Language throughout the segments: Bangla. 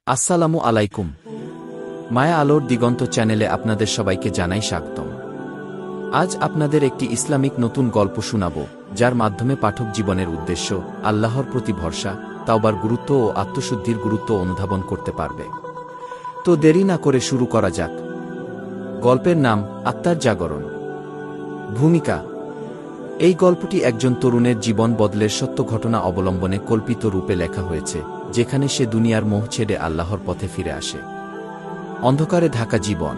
আসসালামু আলাইকুম। মায়া আলোর দিগন্ত চ্যানেলে আপনাদের সবাইকে জানাই স্বাগতম। আজ আপনাদের একটি ইসলামিক নতুন গল্প শোনাব, যার মাধ্যমে পাঠক জীবনের উদ্দেশ্য, আল্লাহর প্রতি ভরসা, তাওবার গুরুত্ব ও আত্মশুদ্ধির গুরুত্ব অনুধাবন করতে পারবে। তো দেরি না করে শুরু করা যাক। গল্পের নাম আত্মার জাগরণ। ভূমিকা: এই গল্পটি একজন তরুণের জীবন বদলের সত্য ঘটনা অবলম্বনে কল্পিত রূপে লেখা হয়েছে, যেখানে সে দুনিয়ার মোহ ছেড়ে আল্লাহর পথে ফিরে আসে। অন্ধকারে ঢাকা জীবন।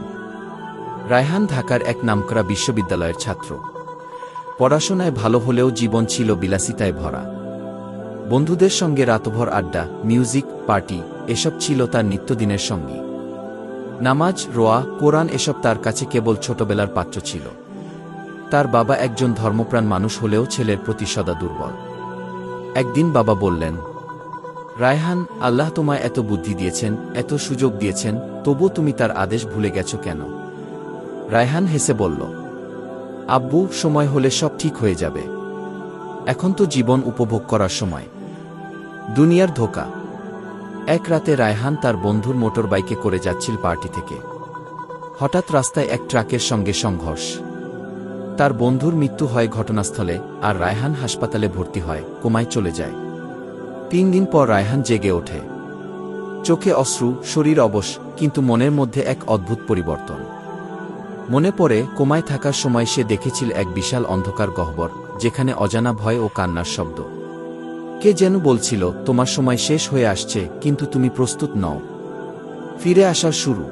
রায়হান ঢাকার এক নামকরা বিশ্ববিদ্যালয়ের ছাত্র। পড়াশোনায় ভালো হলেও জীবন ছিল বিলাসিতায় ভরা। বন্ধুদের সঙ্গে রাতভর আড্ডা, মিউজিক, পার্টি এসব ছিল তার নিত্যদিনের সঙ্গী। নামাজ, রোয়া, কোরআন এসব তার কাছে কেবল ছোটবেলার পাঠ্য ছিল। তার বাবা একজন ধর্মপ্রাণ মানুষ হলেও ছেলের প্রতি সদা দুর্বল। একদিন বাবা বললেন, রায়হান, আল্লাহ তোমায় এত বুদ্ধি দিয়েছেন, এত সুযোগ দিয়েছেন, তবু তুমি তার আদেশ ভুলে গেছ কেন? রায়হান হেসে বলল, আব্বু, সময় হলে সব ঠিক হয়ে যাবে। এখন তো জীবন উপভোগ করার সময়। দুনিয়ার ধোঁকা। এক রাতে রায়হান তার বন্ধুর মোটরবাইকে করে যাচ্ছিল পার্টি থেকে। হঠাৎ রাস্তায় এক ট্রাকের সঙ্গে সংঘর্ষ। তার বন্ধুর মৃত্যু হয় ঘটনাস্থলে, আর রায়হান হাসপাতালে ভর্তি হয়, কোমায় চলে যায়। 3 দিন পর রায়হান জেগে ওঠে। চোখে অশ্রু, শরীর অবশ, কিন্তু মনের মধ্যে এক অদ্ভুত পরিবর্তন। মনে পড়ে, কোমায় থাকার সময় সে দেখেছিল এক বিশাল অন্ধকার গহ্বর, যেখানে অজানা ভয় ও কান্নার শব্দ। কে যেন বলছিল, তোমার সময় শেষ হয়ে আসছে, কিন্তু তুমি প্রস্তুত নও। ফিরে আসার শুরু।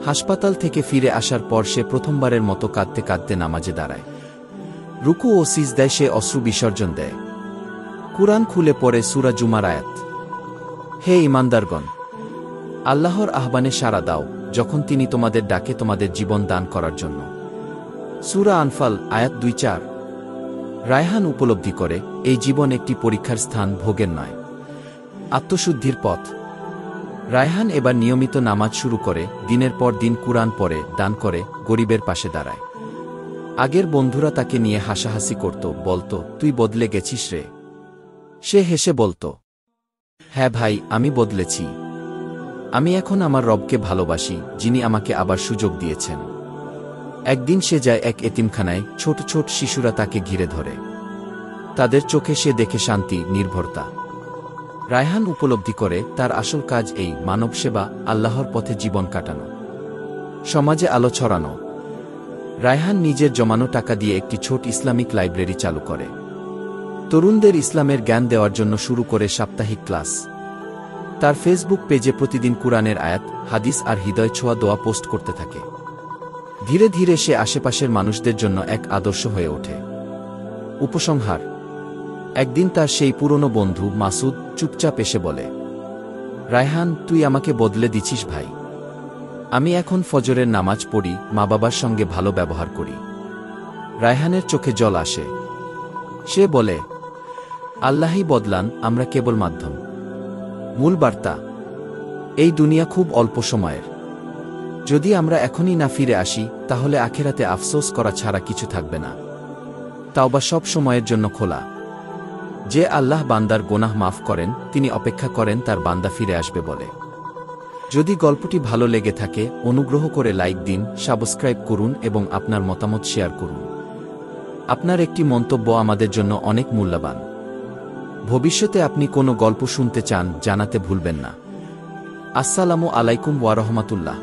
হাসপাতাল থেকে ফিরে আসার পর সে প্রথমবারের মতো কাঁদতে কাঁদতে নামাজে দাঁড়ায়। রুকু ও সিজদায় সে অশ্রু বিসর্জন দেয়। কুরআন খুলে পড়ে সূরা জুমার আয়াত। হে ঈমানদারগণ! আল্লাহর আহ্বানে সাড়া দাও, যখন তিনি তোমাদের ডাকে তোমাদের জীবন দান করার জন্য। সূরা আনফাল আয়াত 2-4। রায়হান উপলব্ধি করে, এই জীবন একটি পরীক্ষার স্থান, ভোগের নয়। আত্মশুদ্ধির পথ। রায়হান এবার নিয়মিত নামাজ শুরু করে, দিনের পর দিন কুরআন পড়ে, দান করে, গরিবের পাশে দাঁড়ায়। আগের বন্ধুরা তাকে নিয়ে হাসাহাসি করত, বলত, তুই বদলে গেছিস রে। সে হেসে বলত, হ্যাঁ ভাই, আমি বদলেছি। আমি এখন আমার রবকে ভালোবাসি, যিনি আমাকে আবার সুযোগ দিয়েছেন। একদিন সে যায় এক এতিমখানায়। ছোট ছোট শিশুরা তাকে ঘিরে ধরে। তাদের চোখে সে দেখে শান্তি, নির্ভরতা। রায়হান উপলব্ধি করে, তার আসল কাজ এই, মানব সেবা, আল্লাহর পথে জীবন কাটানো, সমাজে আলো ছড়ানো। রায়হান নিজের জমানো টাকা দিয়ে একটি ছোট ইসলামিক লাইব্রেরি চালু করে। তরুণদের ইসলামের জ্ঞান দেওয়ার জন্য শুরু করে সাপ্তাহিক ক্লাস। তার ফেসবুক পেজে প্রতিদিন কুরআনের আয়াত, হাদিস আর হৃদয় ছোঁয়া দোয়া পোস্ট করতে থাকে। ধীরে ধীরে সে আশেপাশের মানুষদের জন্য এক আদর্শ হয়ে ওঠে। উপসংহার: একদিন তার সেই পুরনো বন্ধু মাসুদ চুপচাপ এসে বলে, রায়হান, তুই আমাকে বদলে দিছিস ভাই। আমি এখন ফজরের নামাজ পড়ি, মা বাবার সঙ্গে ভালো ব্যবহার করি। রায়হানের চোখে জল আসে। সে বলে, আল্লাহই বদলান, আমরা কেবল মাধ্যম। মূল বার্তা: এই দুনিয়া খুব অল্প সময়ের। যদি আমরা এখনই না ফিরে আসি, তাহলে আখিরাতে আফসোস করা ছাড়া কিছু থাকবে না। তাওবা সব সময়ের জন্য খোলা। যে আল্লাহ বান্দার গোনাহ মাফ করেন, তিনি অপেক্ষা করেন তার বান্দা ফিরে আসবে বলে। যদি গল্পটি ভালো লেগে থাকে, অনুগ্রহ করে লাইক দিন, সাবস্ক্রাইব করুন এবং আপনার মতামত শেয়ার করুন। আপনার একটি মন্তব্য আমাদের জন্য অনেক মূল্যবান। ভবিষ্যতে আপনি কোনো গল্প শুনতে চান, জানাতে ভুলবেন না। আসসালামু আলাইকুম ওয়া রাহমাতুল্লাহ।